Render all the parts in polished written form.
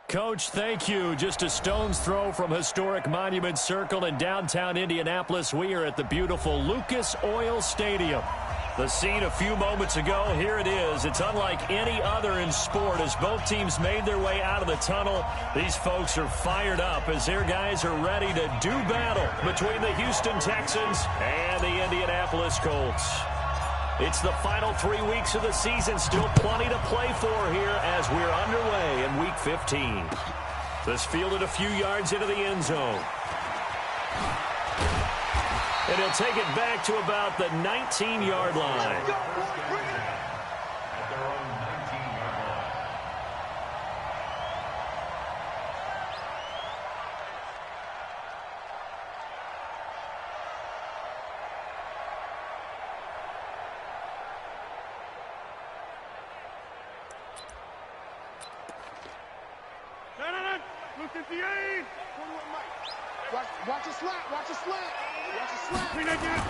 Coach, thank you. Just a stone's throw from historic Monument Circle in downtown Indianapolis. We are at the beautiful Lucas Oil Stadium. The scene a few moments ago, here it is. It's unlike any other in sport as both teams made their way out of the tunnel. These folks are fired up as their guys are ready to do battle between the Houston Texans and the Indianapolis Colts. It's the final 3 weeks of the season. Still plenty to play for here as we're underway in Week 15. This fielded a few yards into the end zone. And he'll take it back to about the 19-yard line. Watch a slant. Watch a slant. Watch a slant.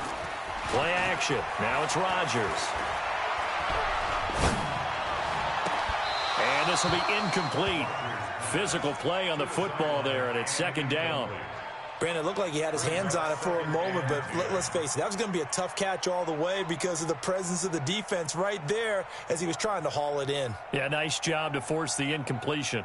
Play action. Now it's Rodgers. And this will be incomplete. Physical play on the football there, and it's second down. Brandon, it looked like he had his hands on it for a moment, but let's face it, that was going to be a tough catch all the way because of the presence of the defense right there as he was trying to haul it in. Yeah, nice job to force the incompletion.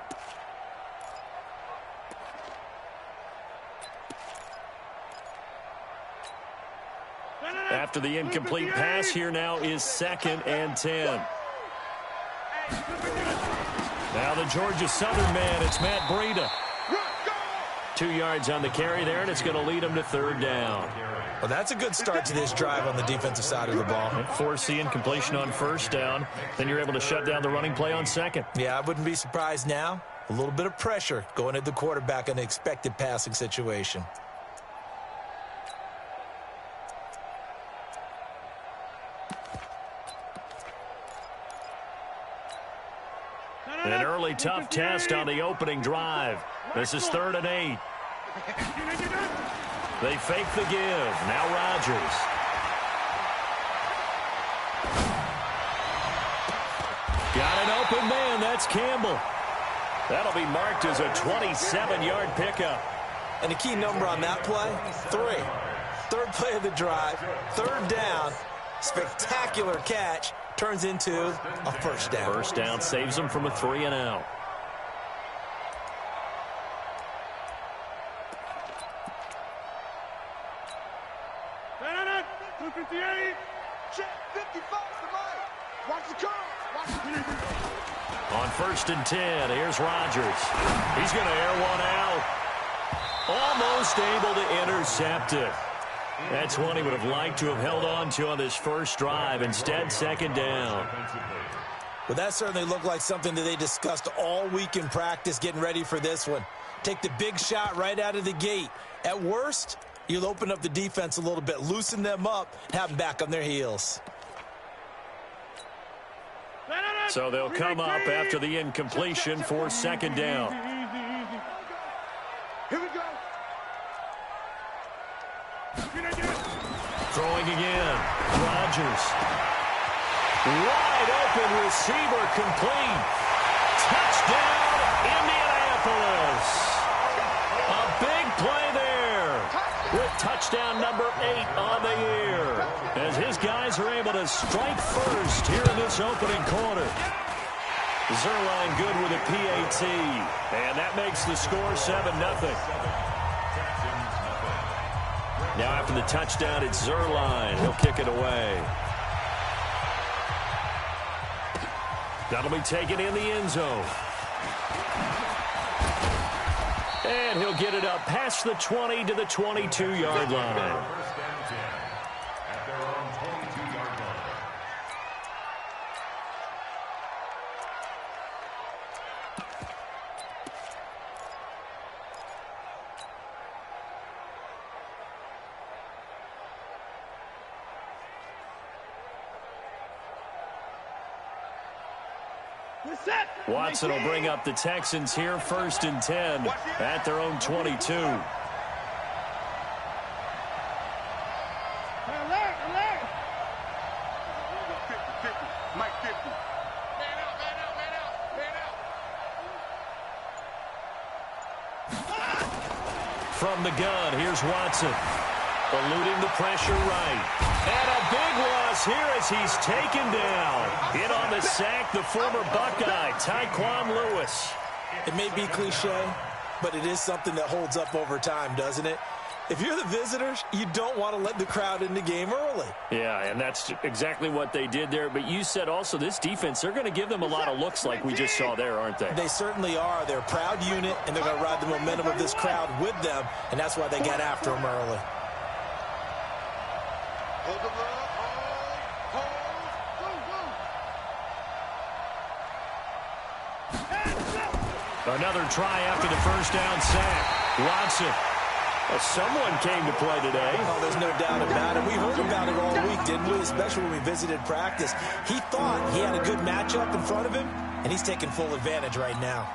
After the incomplete pass, here now is 2nd and 10. Now the Georgia Southern man, it's Matt Breida. 2 yards on the carry there, and it's going to lead him to 3rd down. Well, that's a good start to this drive on the defensive side of the ball. And force the incompletion on 1st down. Then you're able to shut down the running play on 2nd. Yeah, I wouldn't be surprised now. A little bit of pressure going at the quarterback in an expected passing situation. An early tough test on the opening drive. This is 3rd and 8. They fake the give. Now Rodgers. Got an open man. That's Campbell. That'll be marked as a 27-yard pickup. And the key number on that play, 3. 3rd play of the drive, 3rd down, spectacular catch. Turns into a 1st down. 1st down saves them from a 3 and out. On 1st and 10, here's Rodgers. He's going to air one out. Almost able to intercept it. That's one he would have liked to have held on to on this first drive. Instead, 2nd down. Well, that certainly looked like something that they discussed all week in practice getting ready for this one. Take the big shot right out of the gate. At worst, you'll open up the defense a little bit, loosen them up, and have them back on their heels. So they'll come up after the incompletion for 2nd down. Here we go. Throwing again. Rodgers. Wide open receiver complete. Touchdown, Indianapolis. A big play there with touchdown number 8 on the year as his guys are able to strike first here in this opening quarter. Zerline good with a PAT, and that makes the score 7-0. Now after the touchdown, it's Zerline. He'll kick it away. That'll be taken in the end zone. And he'll get it up past the 20 to the 22-yard line. Watson will bring up the Texans here, 1st and 10 at their own 22. from the gun. Here's Watson. Eluding the pressure right. And a big loss here as he's taken down. In on the sack, the former Buckeye, Tyquan Lewis. It may be cliche, but it is something that holds up over time, doesn't it? If you're the visitors, you don't want to let the crowd in the game early. Yeah, and that's exactly what they did there. But you said also this defense, they're going to give them a lot of looks like we just saw there, aren't they? They certainly are. They're a proud unit, and they're going to ride the momentum of this crowd with them, and that's why they got after them early. Hold the ball. Another try after the first down sack. Watson. Well, someone came to play today. Oh, there's no doubt about it. We heard about it all week, didn't we? Especially when we visited practice. He thought he had a good matchup in front of him, and he's taking full advantage right now.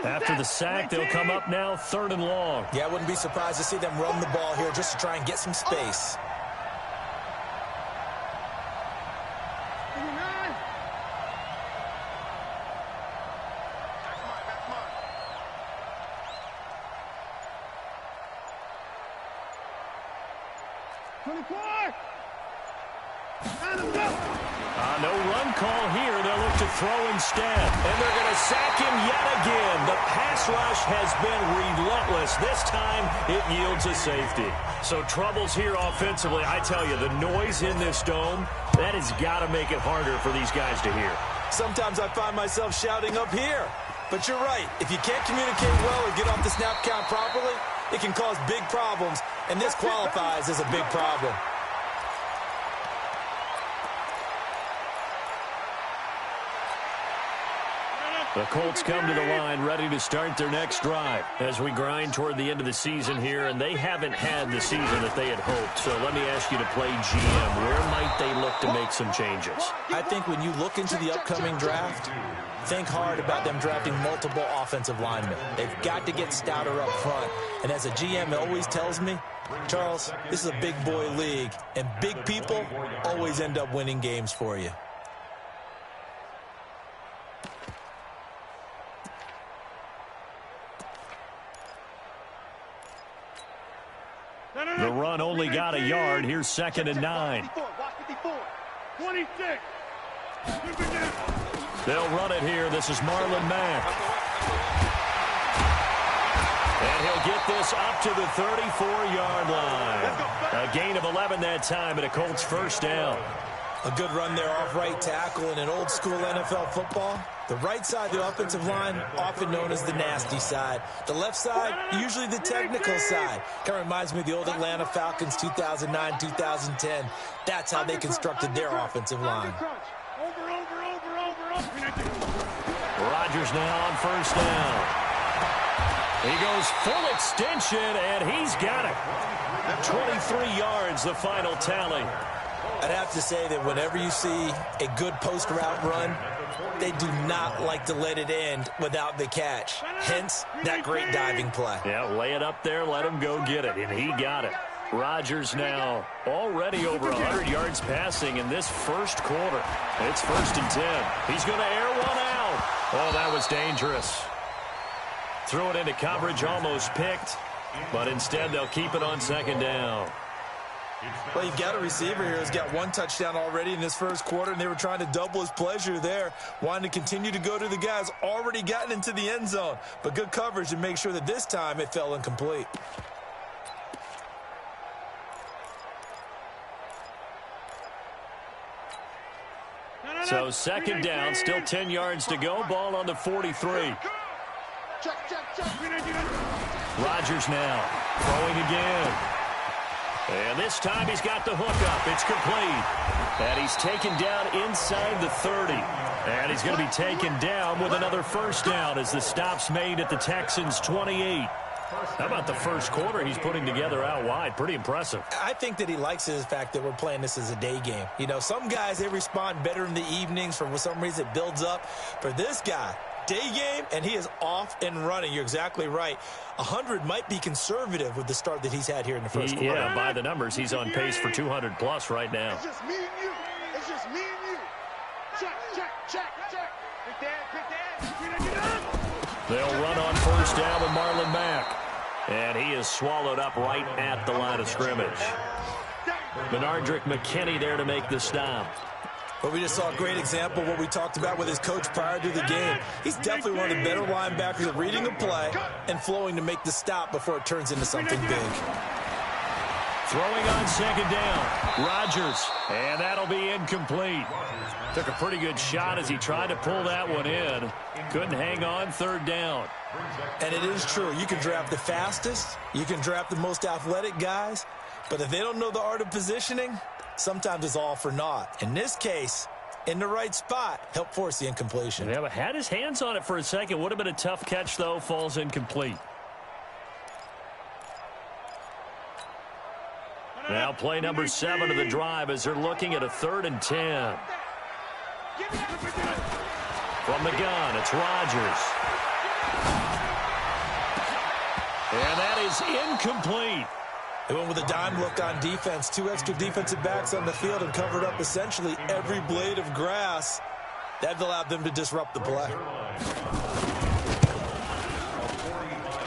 After the sack, they'll come up now 3rd and long. Yeah, I wouldn't be surprised to see them run the ball here just to try and get some space. No run call here. They'll look to throw instead. And they're going to sack him yet again. The pass rush has been relentless. This time, it yields a safety. So troubles here offensively. I tell you, the noise in this dome, that has got to make it harder for these guys to hear. Sometimes I find myself shouting up here. But you're right. If you can't communicate well or get off the snap count properly, it can cause big problems. And this qualifies as a big problem. The Colts come to the line ready to start their next drive as we grind toward the end of the season here, and they haven't had the season that they had hoped. So let me ask you to play GM. Where might they look to make some changes? I think when you look into the upcoming draft, think hard about them drafting multiple offensive linemen. They've got to get stouter up front. And as a GM always tells me, Charles, this is a big boy league, and big people always end up winning games for you. The run only got a yard. Here's 2nd and 9. 26. They'll run it here. This is Marlon Mack. And he'll get this up to the 34-yard line. A gain of 11 that time, and a Colts first down. A good run there off right tackle. In an old-school NFL football, the right side of the offensive line, often known as the nasty side. The left side, usually the technical side. Kind of reminds me of the old Atlanta Falcons 2009, 2010. That's how they constructed their offensive line. Rodgers now on first down. He goes full extension, and he's got it. 23 yards, the final tally. I'd have to say that whenever you see a good post route run, they do not like to let it end without the catch. Hence, that great diving play. Yeah, lay it up there, let him go get it, and he got it. Rodgers now already over 100 yards passing in this first quarter. It's 1st and 10. He's going to air one out. Oh, that was dangerous. Threw it into coverage, almost picked, but instead they'll keep it on 2nd down. Well, you've got a receiver here who's got 1 touchdown already in this first quarter, and they were trying to double his pleasure there, wanting to continue to go to the guys already gotten into the end zone. But good coverage to make sure that this time it fell incomplete. So 2nd down, still 10 yards to go. Ball on the 43. Rodgers now throwing again. And this time he's got the hook up. It's complete. And he's taken down inside the 30. And he's going to be taken down with another first down as the stop's made at the Texans' 28. How about the first quarter he's putting together out wide? Pretty impressive. I think that he likes the fact that we're playing this as a day game. You know, some guys, they respond better in the evenings. For some reason, it builds up. For this guy, day game, and he is off and running. You're exactly right. 100 might be conservative with the start that he's had here in the first quarter. Yeah, by the numbers, he's on pace for 200-plus right now. It's just me and you. It's just me and you. Check, check, check, check. Big Dan, big Dan. They'll run on first down with Marlon Mack. And he is swallowed up right at the line of scrimmage. Benardrick McKinney there to make the stop. But we just saw a great example of what we talked about with his coach prior to the game. He's definitely one of the better linebackers at reading a play and flowing to make the stop before it turns into something big. Throwing on second down, Rodgers, and that'll be incomplete. Took a pretty good shot as he tried to pull that one in. Couldn't hang on third down. And it is true. You can draft the fastest. You can draft the most athletic guys. But if they don't know the art of positioning, sometimes it's all for naught. In this case, in the right spot, helped force the incompletion. Yeah, but had his hands on it for a second. Would have been a tough catch, though. Falls incomplete. Now play number 7 of the drive as they're looking at a 3rd and 10. From the gun, it's Rodgers. And that is incomplete. They went with a dime look on defense. 2 extra defensive backs on the field and covered up essentially every blade of grass. That allowed them to disrupt the play.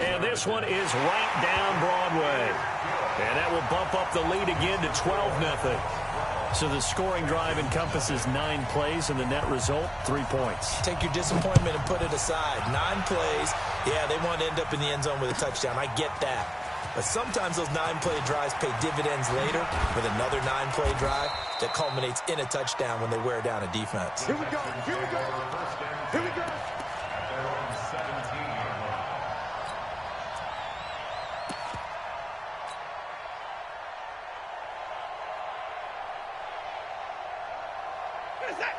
And this one is right down Broadway. And that will bump up the lead again to 12-0. So the scoring drive encompasses 9 plays, and the net result, 3 points. Take your disappointment and put it aside. 9 plays. Yeah, they want to end up in the end zone with a touchdown. I get that. But sometimes those 9-play drives pay dividends later with another 9-play drive that culminates in a touchdown when they wear down a defense. Here we go. Here we go. Here we go.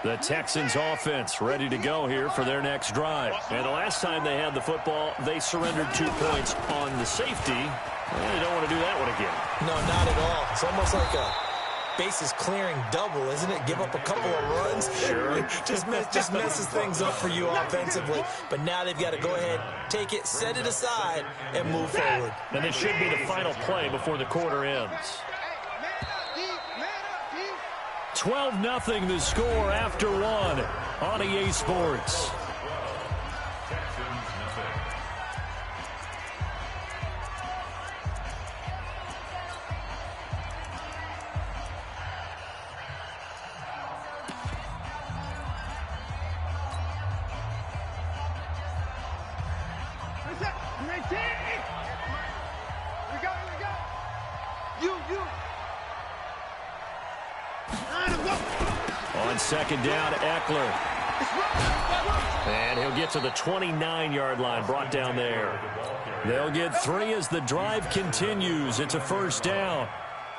The Texans offense ready to go here for their next drive. And the last time they had the football, they surrendered 2 points on the safety. They don't want to do that one again. No, not at all. It's almost like a bases clearing double, isn't it? Give up a couple of runs. Sure. just messes things up for you offensively. But now they've got to go ahead, take it, set it aside, and move forward. And it should be the final play before the quarter ends. 12-0 the score after 1 on EA Sports. On second down, Eckler. And he'll get to the 29-yard line, brought down there. They'll get 3 as the drive continues. It's a first down.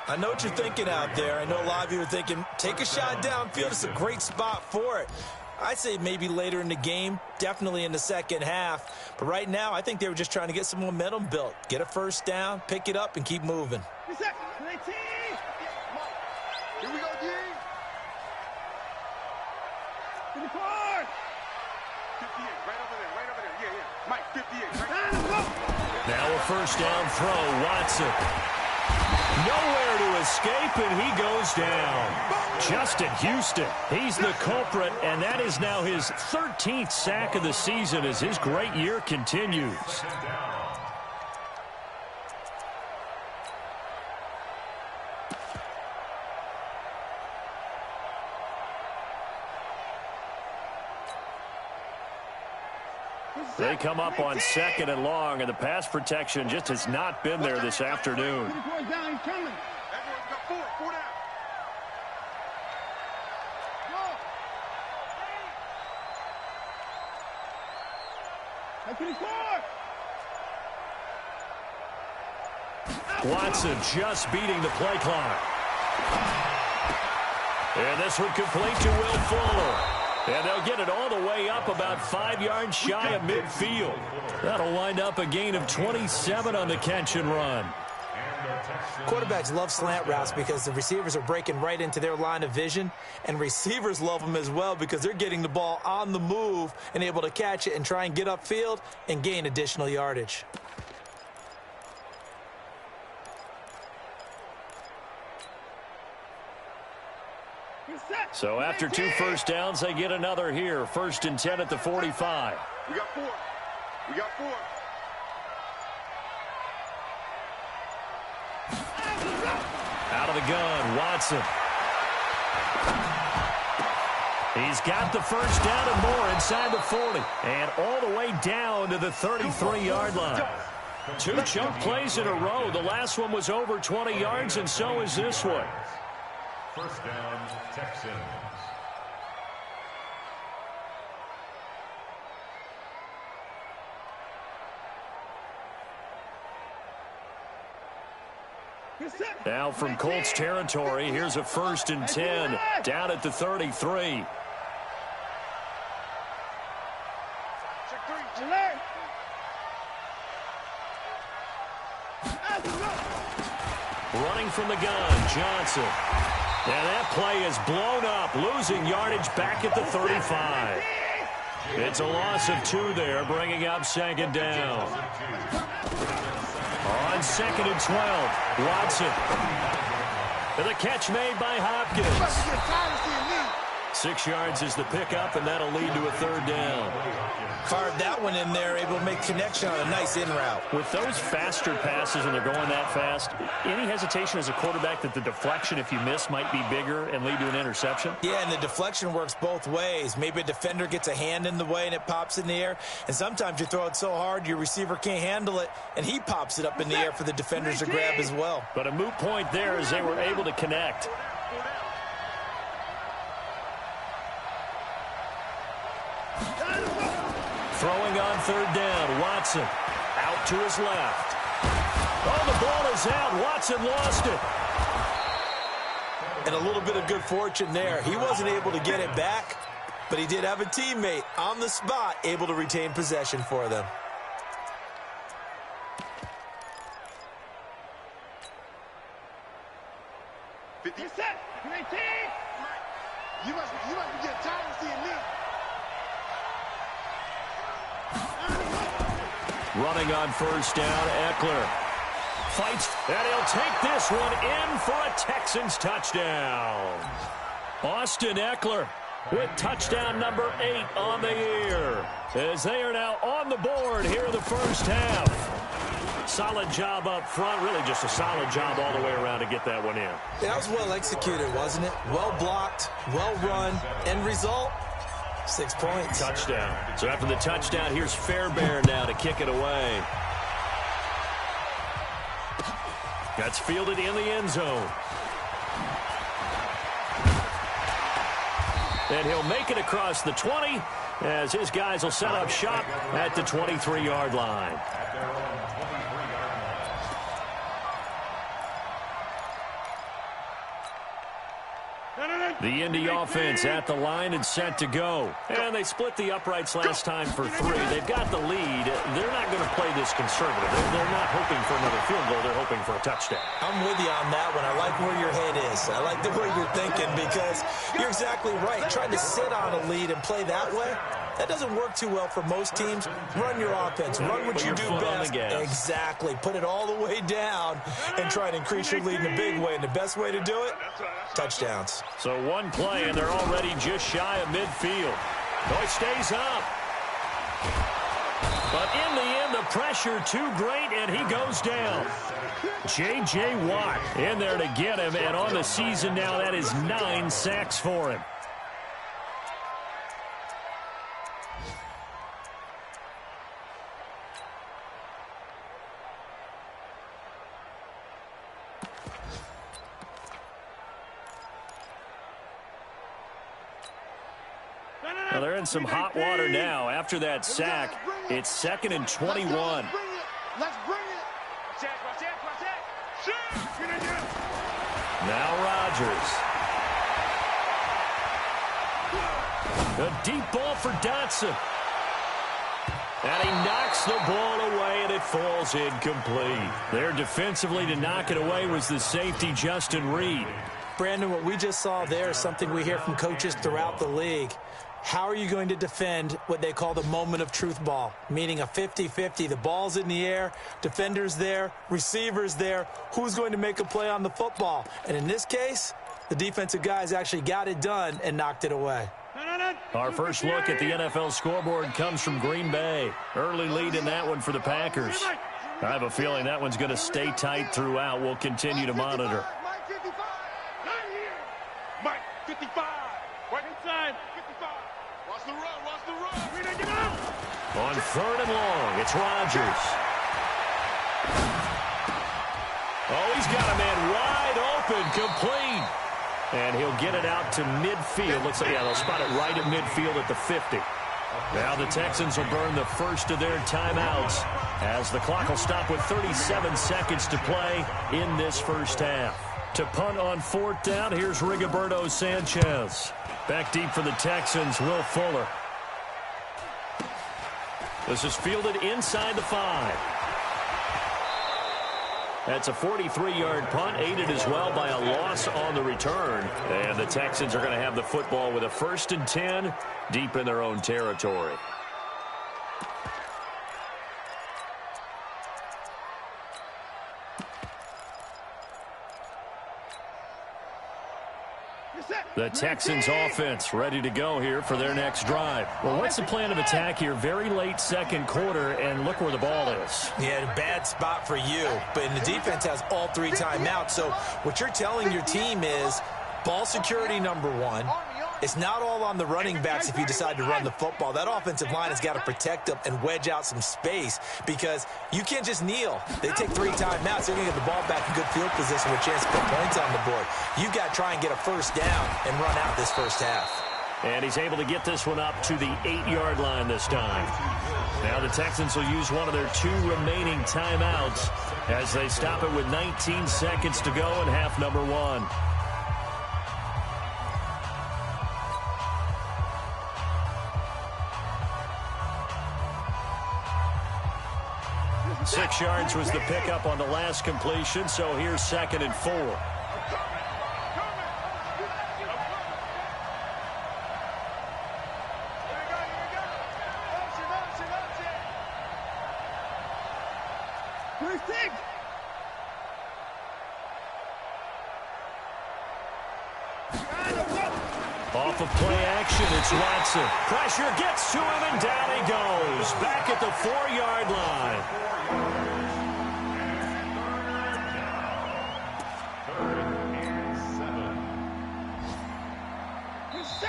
I know what you're thinking out there. I know a lot of you are thinking, take a shot downfield. It's a great spot for it. I'd say maybe later in the game, definitely in the second half. But right now, I think they were just trying to get some momentum built. Get a first down, pick it up, and keep moving. Here we go, D. 58, right over there. Yeah. Mike, 58, right. Now a first down throw, Watson. Nowhere to escape, and he goes down. Justin Houston, he's the culprit, and that is now his 13th sack of the season as his great year continues. They come up on second and long, and the pass protection just has not been there this afternoon. Everyone's got 4 down. Watson just beating the play clock. And this one complete to Will Fuller. And they'll get it all the way up about 5 yards shy of midfield. That'll wind up a gain of 27 on the catch and run. Quarterbacks love slant routes because the receivers are breaking right into their line of vision, and receivers love them as well because they're getting the ball on the move and able to catch it and try and get upfield and gain additional yardage. So after 2 first downs, they get another here. 1st and 10 at the 45. We got 4. We got 4. Out of the gun, Watson. He's got the first down and more inside the 40. And all the way down to the 33-yard line. 2 chunk plays in a row. The last one was over 20 yards, and so is this one. First down, Texans. Now from Colts territory, here's a 1st and 10 down at the 33. Running from the gun, Johnson. And that play is blown up, losing yardage back at the 35. It's a loss of 2 there, bringing up 2nd down. On 2nd and 12, Watson. And the catch made by Hopkins. 6 yards is the pickup, and that'll lead to a 3rd down. Carved that one in there, able to make connection on a nice in route. With those faster passes and they're going that fast, any hesitation as a quarterback that the deflection, if you miss, might be bigger and lead to an interception? Yeah, and the deflection works both ways. Maybe a defender gets a hand in the way and it pops in the air, and sometimes you throw it so hard your receiver can't handle it, and he pops it up in the air for the defenders to grab as well. But a moot point there as they were able to connect. Throwing on 3rd down, Watson out to his left. Oh, the ball is out. Watson lost it. And a little bit of good fortune there. He wasn't able to get it back, but he did have a teammate on the spot able to retain possession for them. You must be getting tired of seeing me. Running on 1st down, Eckler fights, and he'll take this one in for a Texans touchdown. Austin Eckler with touchdown number 8 on the year, as they are now on the board here in the 1st half. Solid job up front, really just a solid job all the way around to get that one in. Yeah, that was well executed, wasn't it? Well blocked, well run, end result, 6 points. Touchdown. So after the touchdown, here's Fairbairn now to kick it away. That's fielded in the end zone. And he'll make it across the 20 as his guys will set up shop at the 23-yard line. The Indy offense at the line and set to go. And they split the uprights last time for 3. They've got the lead. They're not going to play this conservative. They're not hoping for another field goal. They're hoping for a touchdown. I'm with you on that one. I like where your head is. I like the way you're thinking because you're exactly right. Trying to sit on a lead and play that way, that doesn't work too well for most teams. Run your offense. Run what you do best. Exactly. Put it all the way down and try to increase your lead in a big way. And the best way to do it, touchdowns. So one play, and they're already just shy of midfield. Oh, it stays up. But in the end, the pressure too great, and he goes down. J.J. Watt in there to get him, and on the season now, that is 9 sacks for him. Well, they're in some hot water now. After that sack, it's 2nd and 21. Let's bring it. Now Rodgers. A deep ball for Dotson. And he knocks the ball away, and it falls incomplete. There defensively to knock it away was the safety, Justin Reed. Brandon, what we just saw there is something we hear from coaches throughout the league. How are you going to defend what they call the moment of truth ball, meaning a 50-50? The ball's in the air, defender's there, receiver's there. Who's going to make a play on the football? And in this case, the defensive guys actually got it done and knocked it away. Our first look at the NFL scoreboard comes from Green Bay. Early lead in that one for the Packers. I have a feeling that one's going to stay tight throughout. We'll continue to monitor. Mike 55. Mike 55. Right inside. 55. Watch the run. Watch the run. We didn't get out. On 3rd and long, it's Rodgers. Oh, he's got a man wide open, complete. And he'll get it out to midfield. Looks like, yeah, they'll spot it right at midfield at the 50. Now the Texans will burn the first of their timeouts as the clock will stop with 37 seconds to play in this first half. To punt on 4th down, here's Rigoberto Sanchez. Back deep for the Texans, Will Fuller. This is fielded inside the 5. That's a 43-yard punt, aided as well by a loss on the return. And the Texans are going to have the football with a 1st and 10 deep in their own territory. The Texans offense ready to go here for their next drive. Well, what's the plan of attack here? Very late 2nd quarter, and look where the ball is. Yeah, bad spot for you. But the defense has all 3 timeouts. So what you're telling your team is ball security number 1. It's not all on the running backs if you decide to run the football. That offensive line has got to protect them and wedge out some space because you can't just kneel. They take 3 timeouts. They're going to get the ball back in good field position with a chance to put points on the board. You've got to try and get a 1st down and run out this first half. And he's able to get this one up to the 8-yard line this time. Now the Texans will use one of their 2 remaining timeouts as they stop it with 19 seconds to go in half number 1. 6 yards was the pickup on the last completion, so here's 2nd and 4. Off of play action, it's Watson. Pressure gets to him, and down he goes. Back at the 4-yard line.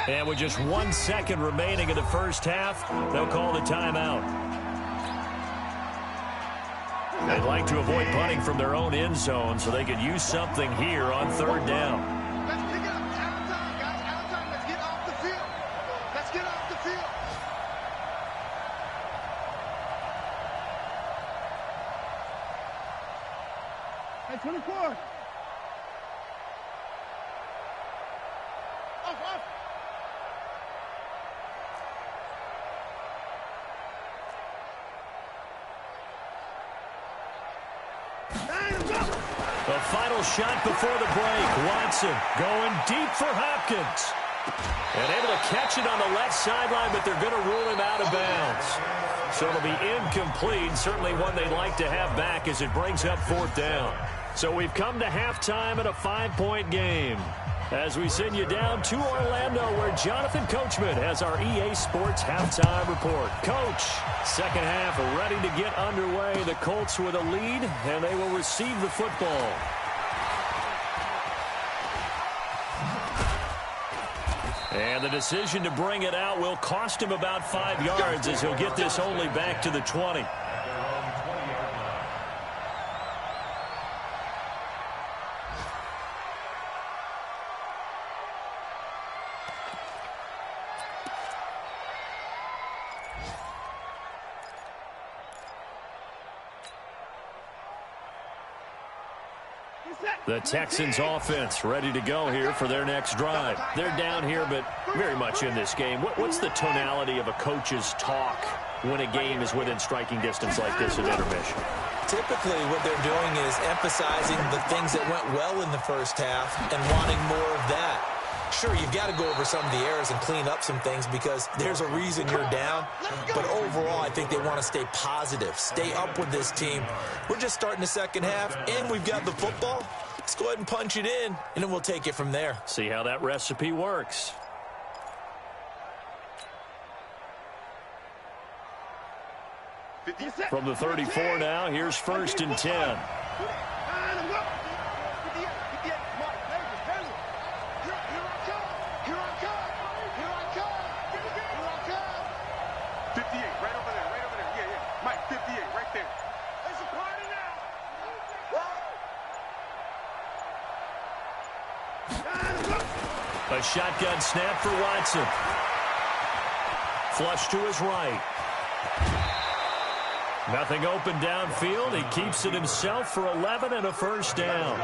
And with just 1 second remaining in the first half, they'll call the timeout. They'd like to avoid punting from their own end zone so they could use something here on 3rd down. Let's pick it up. Out of time, guys. Out of time. Let's get off the field. Let's get off the field. Hey, 24. Off. The final shot before the break. Watson going deep for Hopkins. And able to catch it on the left sideline, but they're going to rule him out of bounds. So it'll be incomplete. Certainly one they'd like to have back as it brings up 4th down. So we've come to halftime at a 5-point game. As we send you down to Orlando, where Jonathan Coachman has our EA Sports halftime report. Coach, 2nd half ready to get underway. The Colts with a lead, and they will receive the football. And the decision to bring it out will cost him about 5 yards as he'll get this only back to the 20. The Texans offense ready to go here for their next drive. They're down here, but very much in this game. What's the tonality of a coach's talk when a game is within striking distance like this at intermission? Typically, what they're doing is emphasizing the things that went well in the first half and wanting more of that. Sure, you've got to go over some of the errors and clean up some things because there's a reason you're down. But overall, I think they want to stay positive, stay up with this team. We're just starting the second half, and we've got the football. Let's go ahead and punch it in, and then we'll take it from there. See how that recipe works. From the 34 now, here's 1st and 10. A shotgun snap for Watson. Flush to his right. Nothing open downfield. He keeps it himself for 11 and a 1st down.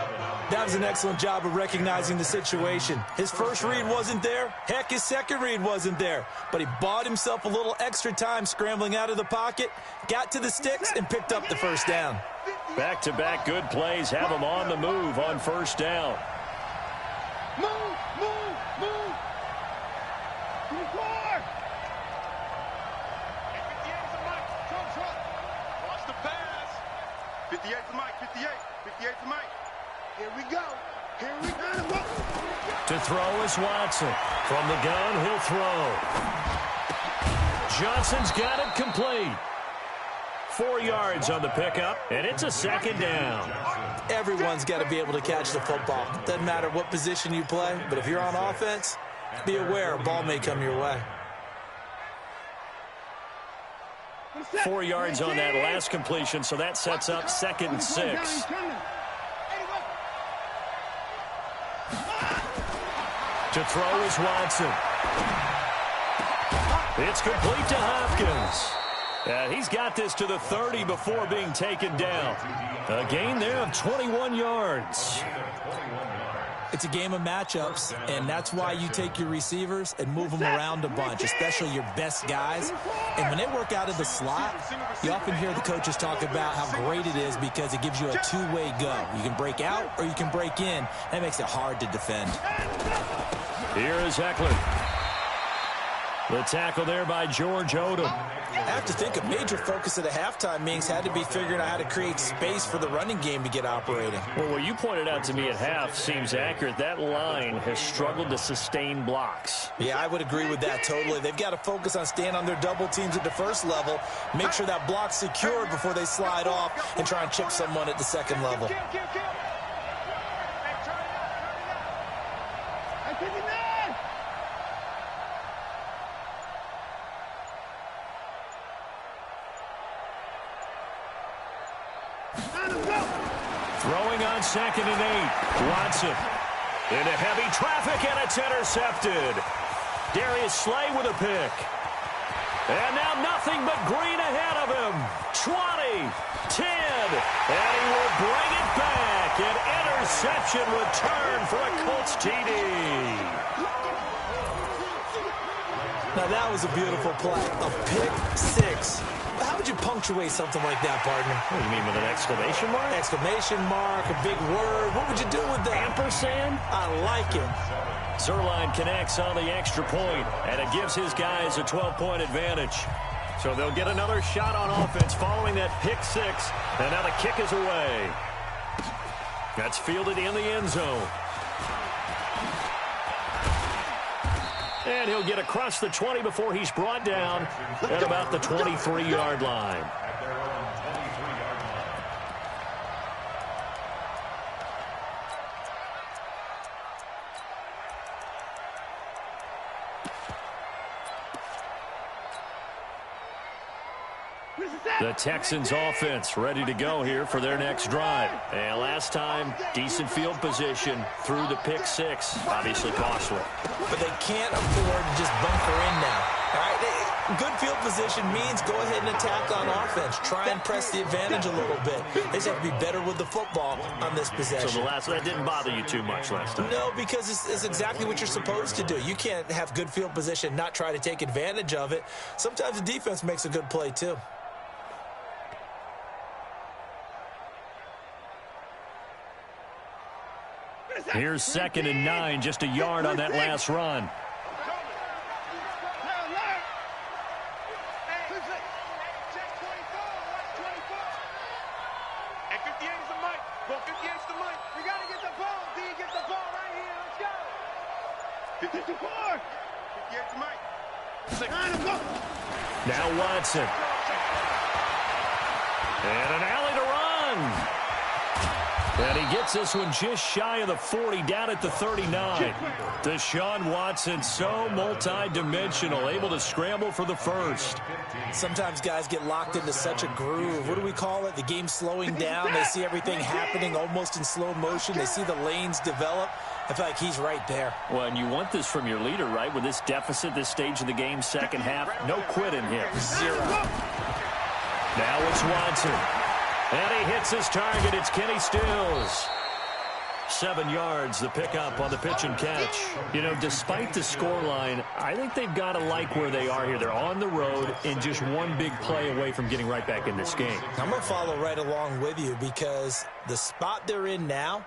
That was an excellent job of recognizing the situation. His first read wasn't there. Heck, his second read wasn't there. But he bought himself a little extra time scrambling out of the pocket, got to the sticks, and picked up the 1st down. Back-to-back good plays have him on the move on 1st down. Move! 58 to Mike, 58 to Mike. Here we go. To throw is Watson. From the gun, he'll throw. Johnson's got it complete. 4 yards on the pickup, and it's a 2nd down. Everyone's got to be able to catch the football. Doesn't matter what position you play, but if you're on offense, be aware a ball may come your way. 4 yards on that last completion, so that sets up 2nd and 6. To throw is Watson. It's complete to Hopkins. He's got this to the 30 before being taken down. A gain there of 21 yards. It's a game of matchups, and that's why you take your receivers and move them around a bunch, especially your best guys. And when they work out of the slot, you often hear the coaches talk about how great it is because it gives you a two-way go. You can break out or you can break in. That makes it hard to defend. Here is Eckler. The tackle there by George Odom. I have to think a major focus at the halftime meetings had to be figuring out how to create space for the running game to get operating. Well, what you pointed out to me at half seems accurate. That line has struggled to sustain blocks. Yeah, I would agree with that totally. They've got to focus on staying on their double teams at the first level, make sure that block's secured before they slide off and try and chip someone at the second level. Throwing on 2nd and 8. Watson into heavy traffic, and it's intercepted. Darius Slay with a pick. And now nothing but green ahead of him. 20, 10, and he will bring it back. An interception return for a Colts TD. Now that was a beautiful play. A pick six. How would you punctuate something like that, partner? What do you mean, with an exclamation mark? Exclamation mark, a big word. What would you do with that? Ampersand? I like it. Zerline connects on the extra point, and it gives his guys a 12-point advantage. So they'll get another shot on offense following that pick six, and now the kick is away. That's fielded in the end zone. And he'll get across the 20 before he's brought down at about the 23-yard line. The Texans offense ready to go here for their next drive. And last time, decent field position through the pick six. Obviously costly. But they can't afford to just bunker in now. All right? Good field position means go ahead and attack on offense. Try and press the advantage a little bit. They just have to be better with the football on this possession. So that didn't bother you too much last time? No, because it's exactly what you're supposed to do. You can't have good field position, not try to take advantage of it. Sometimes the defense makes a good play, too. Here's 2nd and 9, just a yard on that last run. Now Watson. And an alley to run. And he gets this one just shy of the 40, down at the 39. Deshaun Watson, so multi-dimensional, able to scramble for the first. Sometimes guys get locked into such a groove. What do we call it? The game slowing down. They see everything happening almost in slow motion. They see the lanes develop. I feel like he's right there. Well, and you want this from your leader, right? With this deficit, this stage of the game, second half, no quit in him. 0. Now it's Watson. And he hits his target. It's Kenny Stills. 7 yards, the pickup on the pitch and catch. You know, despite the scoreline, I think they've got to like where they are here. They're on the road and just one big play away from getting right back in this game. I'm going to follow right along with you because the spot they're in now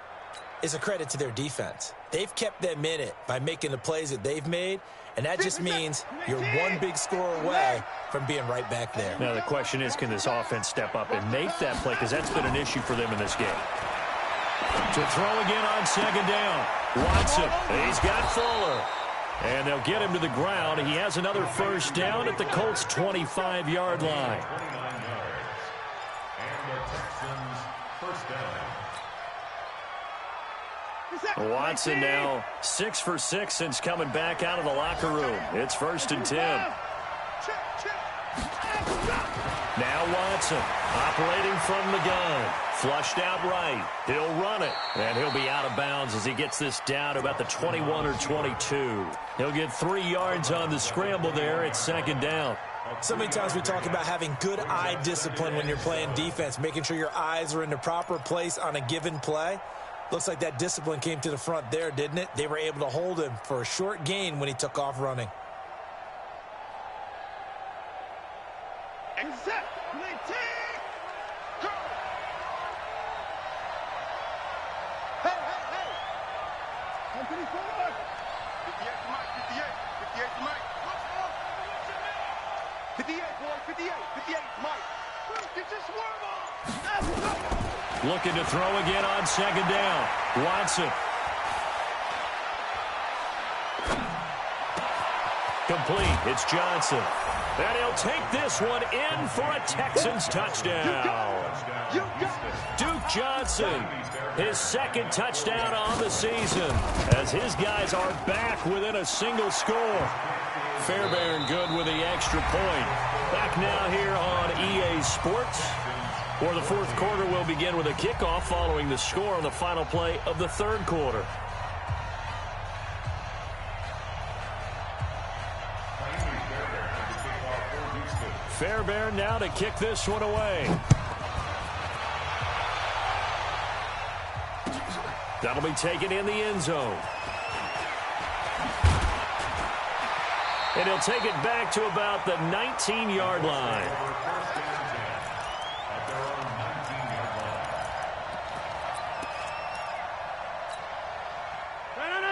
is a credit to their defense. They've kept them in it by making the plays that they've made, and that just means you're one big score away from being right back there. Now the question is, can this offense step up and make that play? Because that's been an issue for them in this game. To throw again on second down. Watson, he's got Fuller. And they'll get him to the ground. He has another first down at the Colts' 25-yard line. 29 yards. And the Texans first down. Watson now 6 for 6 since coming back out of the locker room. It's 1st and 10. Now Watson operating from the gun. Flushed out right. He'll run it. And he'll be out of bounds as he gets this down to about the 21 or 22. He'll get 3 yards on the scramble there. It's 2nd down. So many times we talk about having good eye discipline when you're playing defense, making sure your eyes are in the proper place on a given play. Looks like that discipline came to the front there, didn't it? They were able to hold him for a short gain when he took off running. Looking to throw again on 2nd down. Watson. Complete. It's Johnson. And he'll take this one in for a Texans touchdown. Duke Johnson, his 2nd touchdown on the season, as his guys are back within a single score. Fairbairn good with the extra point. Back now here on EA Sports, where the 4th quarter will begin with a kickoff following the score on the final play of the 3rd quarter. Fairbairn now to kick this one away. That'll be taken in the end zone. And he'll take it back to about the 19-yard line.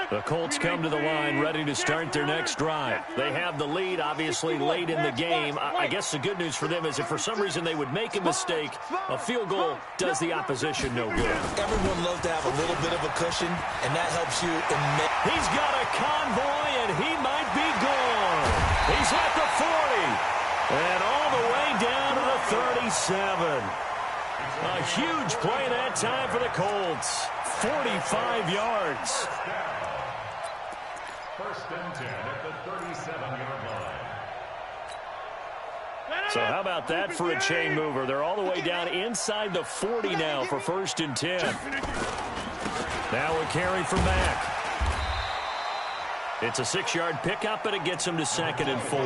The Colts come to the line ready to start their next drive. They have the lead, obviously, late in the game. I guess the good news for them is if for some reason they would make a mistake, a field goal does the opposition no good. Everyone loves to have a little bit of a cushion, and that helps you admit. He's got a convoy, and he might be gone. He's at the 40, and all the way down to the 37. A huge play that time for the Colts. 45 yards. 1st and 10 at the 37-yard line. So how about that for a chain mover? They're all the way down inside the 40 now for 1st and 10. Now a carry from Mack. It's a 6-yard pickup, and it gets him to 2nd and 4.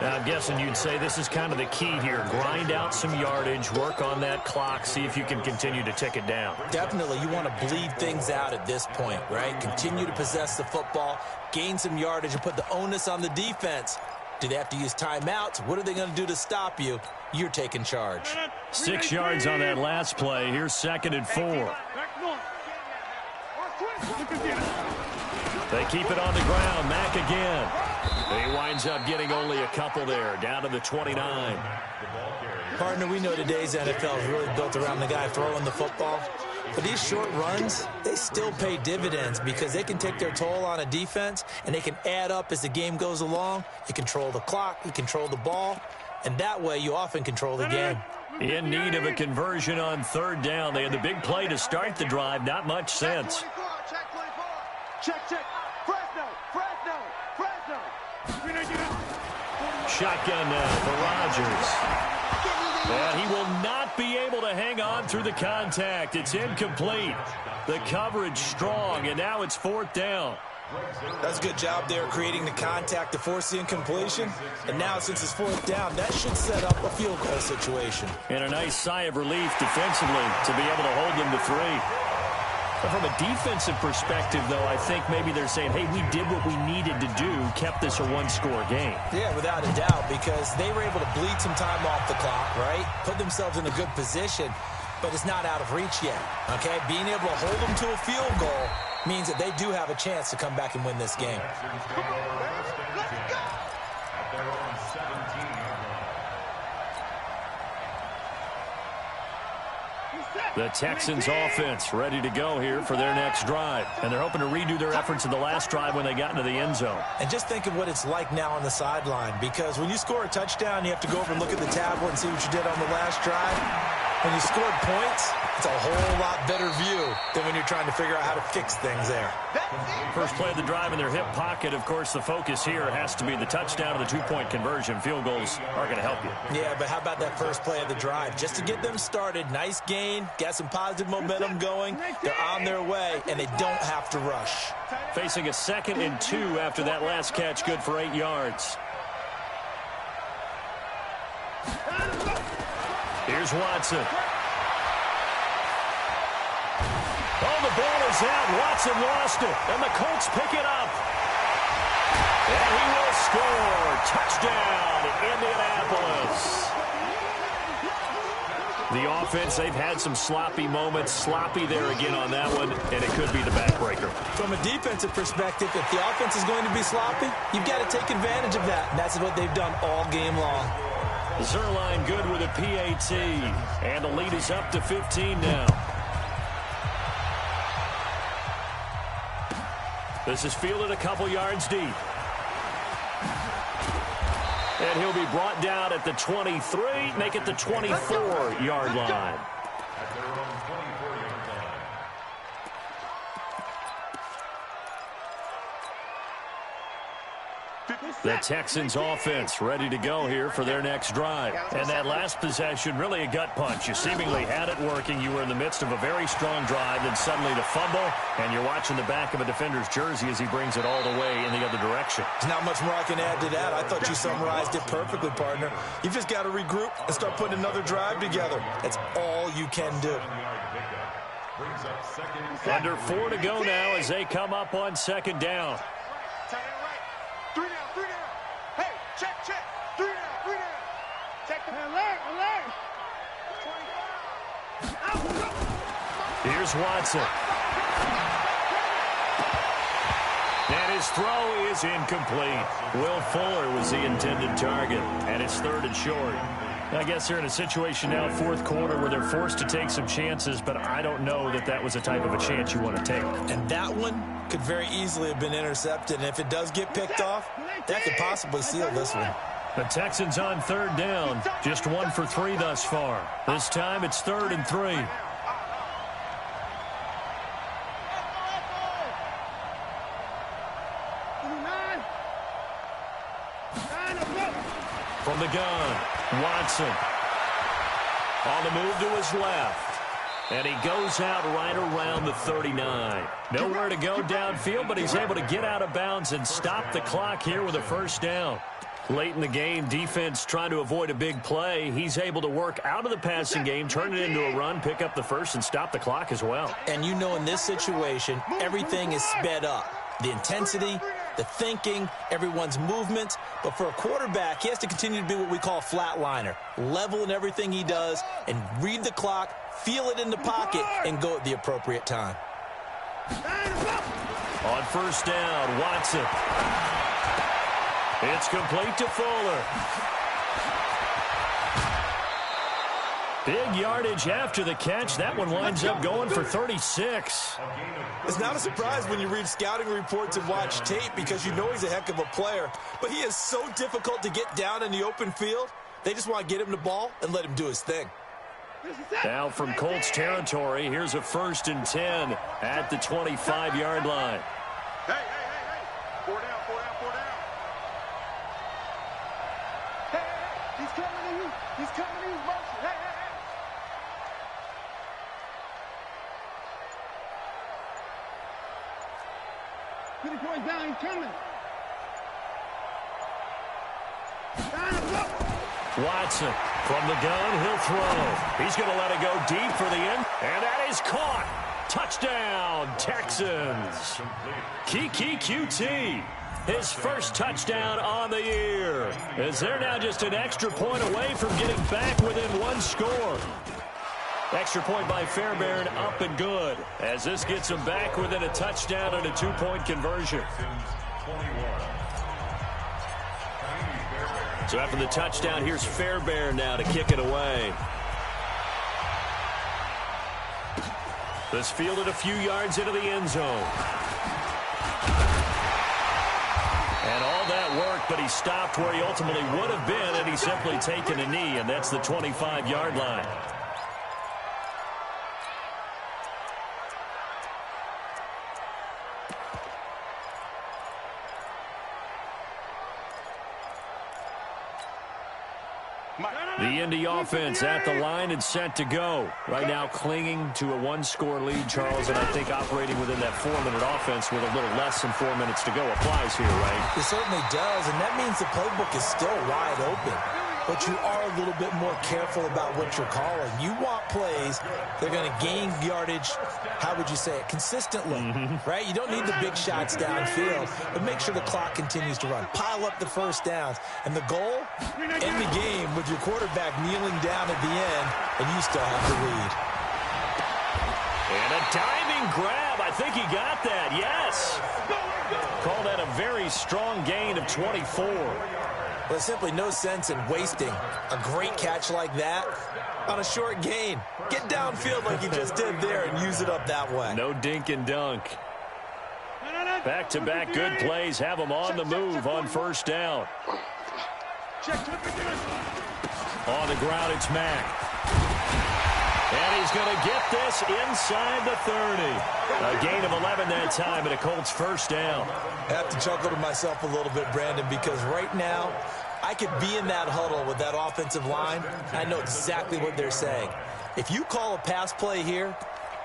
Now, I'm guessing you'd say this is kind of the key here. Grind out some yardage, work on that clock, see if you can continue to tick it down. Definitely, you want to bleed things out at this point, right? Continue to possess the football, gain some yardage, and put the onus on the defense. Do they have to use timeouts? What are they going to do to stop you? You're taking charge. 6 yards on that last play. Here's 2nd and 4. They keep it on the ground. Mack again. He winds up getting only a couple there, down to the 29. Partner, we know today's NFL is really built around the guy throwing the football. But these short runs, they still pay dividends because they can take their toll on a defense, and they can add up as the game goes along. You control the clock, you control the ball, and that way you often control the game. In need of a conversion on third down. They had the big play to start the drive. Not much sense. Check 24. Check. Fresno. Shotgun now for Rodgers. And he will not be able to hang on through the contact. It's incomplete. The coverage strong, and now it's fourth down. That's a good job there creating the contact to force the incompletion. And now since it's fourth down, that should set up a field goal situation. And a nice sigh of relief defensively to be able to hold them to 3. But from a defensive perspective, though, I think maybe they're saying, hey, we did what we needed to do, kept this a one-score game. Yeah, without a doubt, because they were able to bleed some time off the clock, right? Put themselves in a good position, but it's not out of reach yet, okay? Being able to hold them to a field goal means that they do have a chance to come back and win this game. Come on, man. Let's go. At their own 17-yard line. The Texans offense ready to go here for their next drive. And they're hoping to redo their efforts in the last drive when they got into the end zone. And just think of what it's like now on the sideline, because when you score a touchdown, you have to go over and look at the tablet and see what you did on the last drive. When you scored points, it's a whole lot better view than when you're trying to figure out how to fix things there. First play of the drive in their hip pocket. Of course, the focus here has to be the touchdown or the two-point conversion. Field goals are going to help you. Yeah, but how about that first play of the drive? Just to get them started, nice gain, got some positive momentum going. They're on their way, and they don't have to rush. Facing a 2nd and 2 after that last catch, good for 8 yards. Here's Watson. Oh, the ball is out. Watson lost it, and the Colts pick it up. And he will score. Touchdown, Indianapolis. The offense, they've had some sloppy moments. Sloppy there again on that one, and it could be the backbreaker. From a defensive perspective, if the offense is going to be sloppy, you've got to take advantage of that. And that's what they've done all game long. Zerline good with a PAT, and the lead is up to 15 now. This is fielded a couple yards deep. And he'll be brought down at the 23, make it the 24-yard line. At their own 24-yard line. The Texans offense ready to go here for their next drive. And that last possession, really a gut punch. You seemingly had it working. You were in the midst of a very strong drive, then suddenly to fumble, and you're watching the back of a defender's jersey as he brings it all the way in the other direction. There's not much more I can add to that. I thought you summarized it perfectly, partner. You've just got to regroup and start putting another drive together. That's all you can do. Under 4 to go now as they come up on 2nd down. Tight end right. 3 down. Hey, check. 3 down. Check the alert. 25. Here's Watson. And his throw is incomplete. Will Fuller was the intended target, and it's 3rd and short. I guess they're in a situation now, 4th quarter, where they're forced to take some chances, but I don't know that that was the type of a chance you want to take. And that one could very easily have been intercepted, and if it does get picked off, that could possibly seal this one. The Texans on 3rd down, just 1 for 3 thus far. This time it's 3rd and 3. From the gun, Watson. On the move to his left. And he goes out right around the 39. Nowhere to go downfield, but he's able to get out of bounds and stop the clock here with a 1st down. Late in the game, defense trying to avoid a big play. He's able to work out of the passing game, turn it into a run, pick up the 1st, and stop the clock as well. And you know in this situation, everything is sped up. The intensity, the thinking, everyone's movement. But for a quarterback, he has to continue to be what we call a flatliner. Level in everything he does and read the clock, feel it in the pocket, and go at the appropriate time. On 1st down, Watson. It's complete to Fuller. Big yardage after the catch. That one winds up going for 36. It's not a surprise when you read scouting reports and watch tape because you know he's a heck of a player. But he is so difficult to get down in the open field. They just want to get him the ball and let him do his thing. Now from Colts territory, here's a 1st and 10 at the 25-yard line. Hey, hey, hey, hey. 4 down, 4 down, 4 down. Hey, hey, hey. He's coming to you. He's coming to you. Motion. Hey, hey, hey. Put his boys down. He's coming. Watson from the gun, he'll throw. He's going to let it go deep for the end, and that is caught. Touchdown, Texans. Kiki QT, his first touchdown on the year, as they're now just an extra point away from getting back within 1 score. Extra point by Fairbairn, up and good, as this gets them back within a touchdown and a 2-point conversion. So after the touchdown, here's Fairbairn now to kick it away. This fielded a few yards into the end zone. And all that work, but he stopped where he ultimately would have been, and he's simply taken a knee, and that's the 25-yard line. The Indy offense at the line and set to go. Right now clinging to a 1-score lead, Charles, and I think operating within that 4-minute offense with a little less than 4 minutes to go applies here, right? It certainly does, and that means the playbook is still wide open. But you are a little bit more careful about what you're calling. You want plays that are going to gain yardage, how would you say it, consistently, right? You don't need the big shots downfield, but make sure the clock continues to run. Pile up the first downs. And the goal, end the game with your quarterback kneeling down at the end, and you still have the lead. And a diving grab. I think he got that, yes. Call that a very strong gain of 24. There's simply no sense in wasting a great catch like that on a short gain. Get downfield like you just did there and use it up that way. No dink and dunk. Back-to-back good plays have them on the move on first down. On the ground, it's Mack. And he's going to get this inside the 30. A gain of 11 that time and a Colts first down. I have to chuckle to myself a little bit, Brandon, because right now I could be in that huddle with that offensive line. I know exactly what they're saying. If you call a pass play here,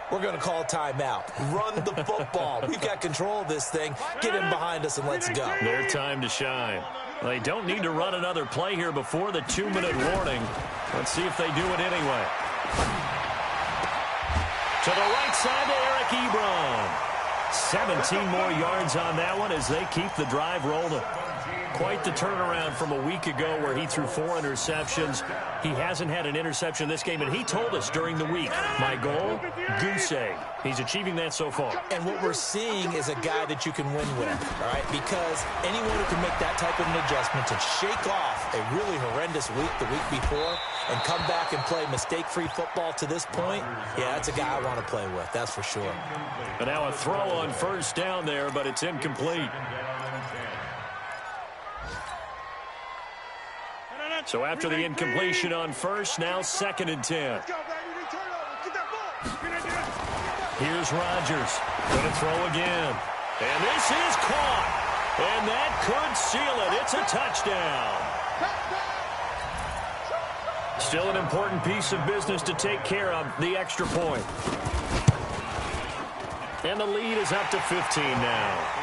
we're going to call timeout. Run the football. We've got control of this thing. Get in behind us and let's go. Their time to shine. They don't need to run another play here before the 2-minute warning. Let's see if they do it anyway. To the right side to Eric Ebron. 17 more yards on that one as they keep the drive rolling. Quite the turnaround from a week ago where he threw 4 interceptions. He hasn't had an interception this game, and he told us during the week, my goal, goose egg. He's achieving that so far. And what we're seeing is a guy that you can win with, all right? Because anyone who can make that type of an adjustment to shake off a really horrendous week the week before and come back and play mistake-free football to this point, yeah, that's a guy I want to play with, that's for sure. And now a throw on first down there, but it's incomplete. So after the incompletion on first, now 2nd and 10. Here's Rodgers. Going to throw again. And this is caught. And that could seal it. It's a touchdown. Still an important piece of business to take care of, the extra point. And the lead is up to 15 now.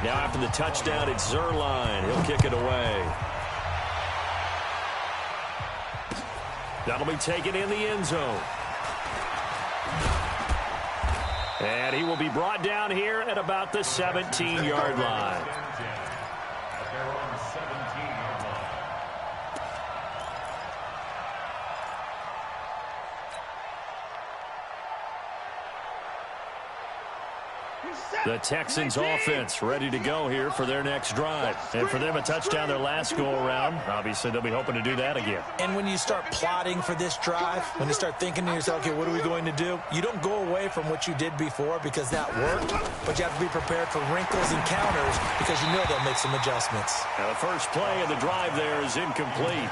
Now after the touchdown, it's Zerline. He'll kick it away. That'll be taken in the end zone. And he will be brought down here at about the 17-yard line. The Texans offense ready to go here for their next drive. And for them, a touchdown their last go-around. Obviously, they'll be hoping to do that again. And when you start plotting for this drive, when you start thinking to yourself, okay, what are we going to do? You don't go away from what you did before because that worked, but you have to be prepared for wrinkles and counters because you know they'll make some adjustments. Now, the first play of the drive there is incomplete.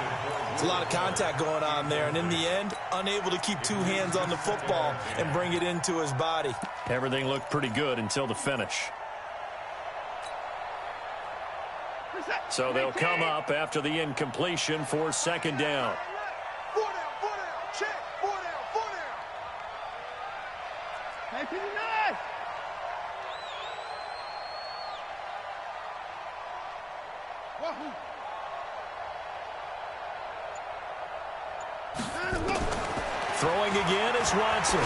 It's a lot of contact going on there, and in the end, unable to keep two hands on the football and bring it into his body. Everything looked pretty good until the finish. So they'll come up after the incompletion for second down. 4 down, check, 4 down. Hey, 59. Wahoo. Throwing again is Watson.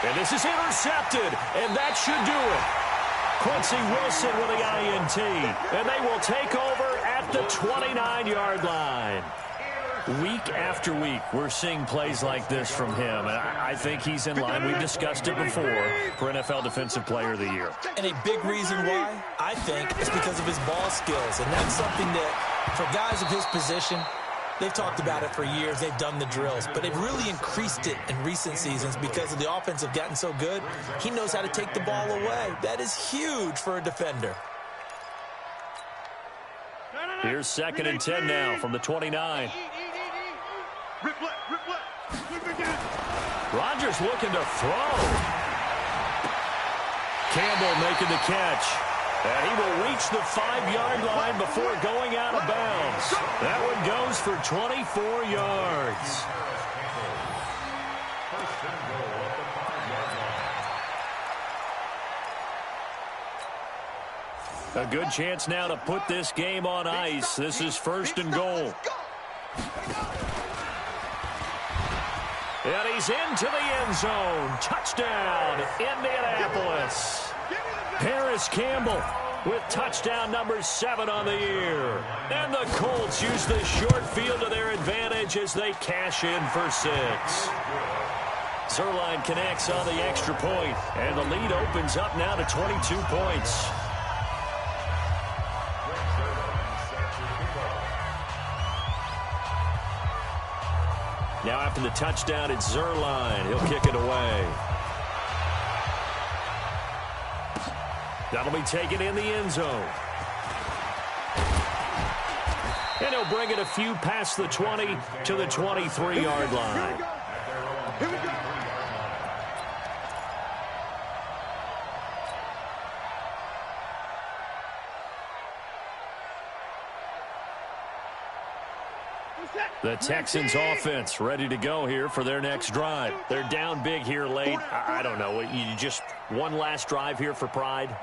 And this is intercepted, and that should do it. Quincy Wilson with the INT, and they will take over at the 29-yard line. Week after week, we're seeing plays like this from him, and I think he's in line. We've discussed it before for NFL Defensive Player of the Year. And a big reason why, I think, is because of his ball skills, and that's something that, for guys of his position, they've talked about it for years. They've done the drills, but they've really increased it in recent seasons because of the offense have gotten so good. He knows how to take the ball away. That is huge for a defender. Here's 2nd and 10 now from the 29. Rip left. Rodgers looking to throw. Campbell making the catch. And he will reach the 5-yard line before going out of bounds. That one goes for 24 yards. A good chance now to put this game on ice. This is 1st and goal. And he's into the end zone. Touchdown, Indianapolis. Paris Campbell with touchdown number 7 on the year. And the Colts use the short field to their advantage as they cash in for 6. Zerline connects on the extra point, and the lead opens up now to 22 points. Now after the touchdown, it's Zerline. He'll kick it away. That'll be taken in the end zone. And he'll bring it a few past the 20 to the 23-yard line. Here we go. The Texans offense ready to go here for their next drive. They're down big here late. I don't know. You just one last drive here for pride?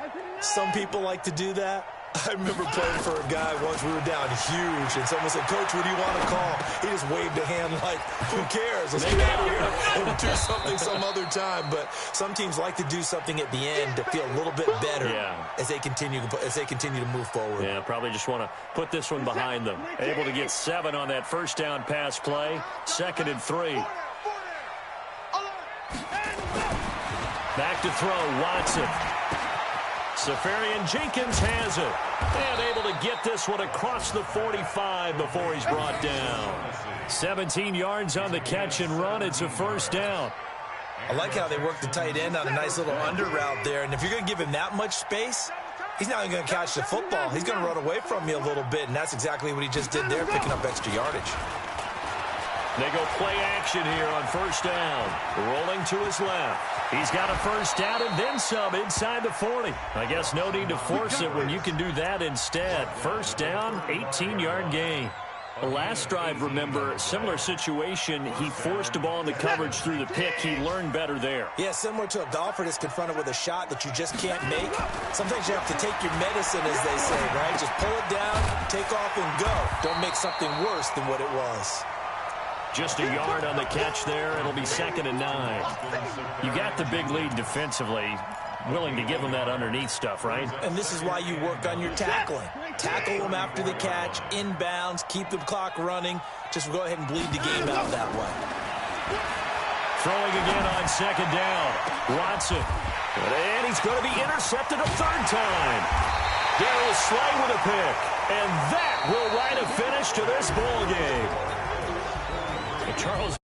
Some people like to do that. I remember playing for a guy once. We were down huge, and someone said, "Coach, what do you want to call?" He just waved a hand like, "Who cares? Let's get out of here and do something some other time." But some teams like to do something at the end to feel a little bit better as they continue to move forward. Yeah, probably just want to put this one behind them. Able to get 7 on that first down pass play. 2nd and 3. Back to throw, Watson. Safarian Jenkins has it. And able to get this one across the 45 before he's brought down. 17 yards on the catch and run. It's a first down. I like how they work the tight end on a nice little under route there. And if you're going to give him that much space, he's not even going to catch the football. He's going to run away from you a little bit, and that's exactly what he just did there, picking up extra yardage. They go play action here on first down. Rolling to his left. He's got a first down and then some inside the 40. I guess no need to force it when you can do that instead. First down, 18-yard gain. The last drive, remember, similar situation. He forced a ball in the coverage through the pick. He learned better there. Yeah, similar to a golfer that's confronted with a shot that you just can't make. Sometimes you have to take your medicine, as they say, right? Just pull it down, take off, and go. Don't make something worse than what it was. Just a yard on the catch there. It'll be 2nd and 9. You got the big lead defensively. Willing to give them that underneath stuff, right? And this is why you work on your tackling. Tackle them after the catch, inbounds, keep the clock running. Just go ahead and bleed the game out that way. Throwing again on 2nd down. Watson. And he's going to be intercepted a third time. Darius Slay with a pick. And that will write a finish to this ball game. Charles.